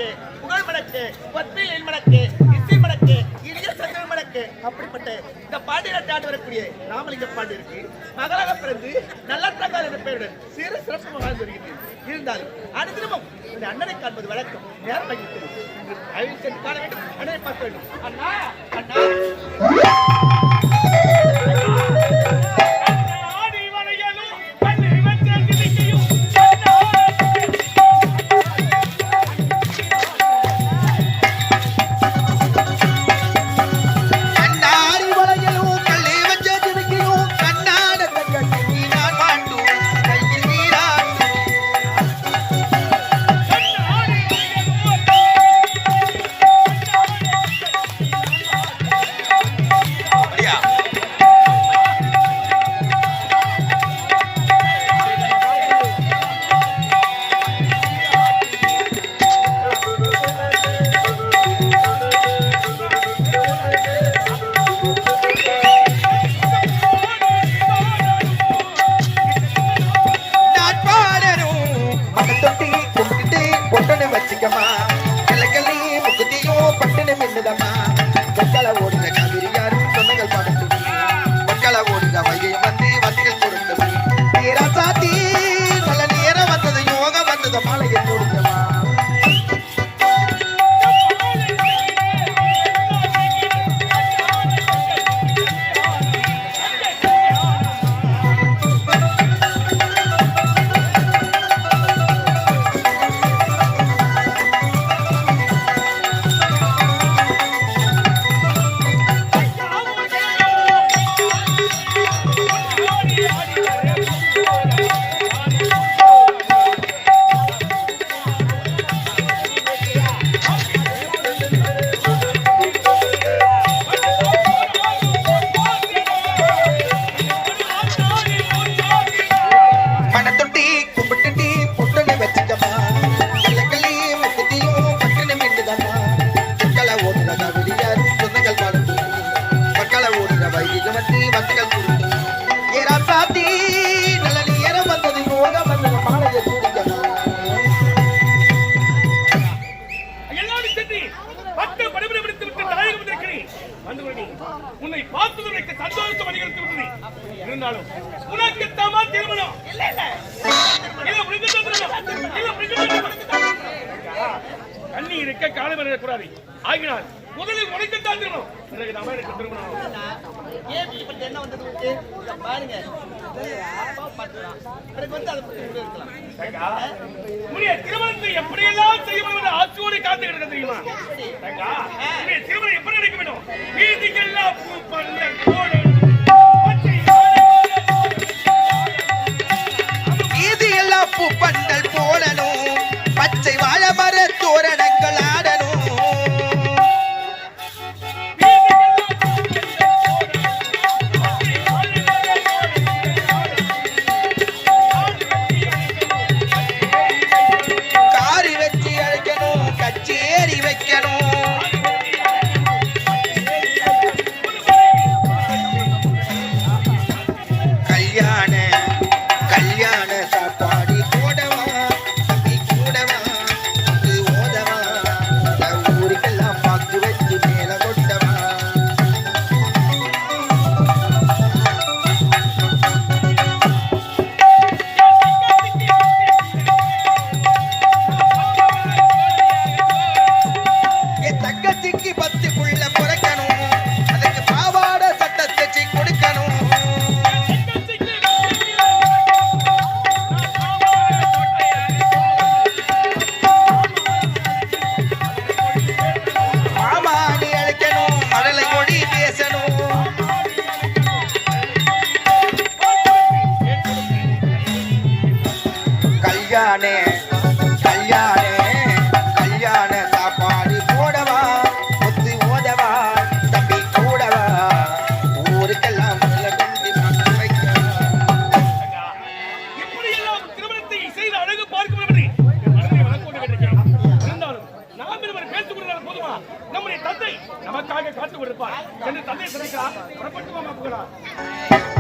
மடக்கு, புகழ் மடக்கு, பத்மில் மடக்கு, இசை மடக்கு, இனிய சந்தன மடக்கு. அப்படிப்பட்ட இந்த பாண்டியனை தாண்டி வரக்கூடிய ராமலிங்க பாண்டியருக்கு மகளாக பிறந்து நல்ல பிரகாரம் என்ற பெயருடன் சிறு சிறப்பு வாழ்ந்து வருகிறது. இருந்தாலும் அனுதினமும் இந்த அண்ணனை காண்பது வழக்கம். நேரம் ஆகிவிட்டது. காண வேண்டும், அண்ணனை பார்க்க வேண்டும். அண்ணா அண்ணா உன்னை பார்த்ததற்கு சந்தோஷம் அதிகரித்து விட்டது. இருந்தாலும் உனக்கு தாமா திருமணம் கண்ணி இருக்க காலம் வரக்கூடாது. ஆகினால் முதலில் உனக்குத்தான் திருமணம், பிறகு நாம எனக்கு திருமணம். என்ன வந்தது பாருங்க. திருமணத்தை எப்படியெல்லாம் செய்ய ஆட்சியோடு காத்து கிடக்க தெரியுமா? திருமணம் எப்படி நடக்க வேண்டும்? வீதிக்கெல்லாம் பூ பந்தல் போடணும், வீதியெல்லாம் பூ பந்தல் போடணும், பச்சை வாழை மர தோரணங்கள் ஆடணும். கல்யாண சாப்பாடு போடவா, முத்து ஓதவா, தம்பி கூடவா, ஊருக்கெல்லாம் திருமணத்தை செய்து அழகு பார்க்கும் இருந்தாலும் நாம் இருவர் பேசிக் கொண்டால் போதுமா? நம்முடைய தந்தை நமக்காக காத்துக் கொடுப்பார் என்று தந்தை சிறைக்கிறார். புறப்பட்டு போகலாம்.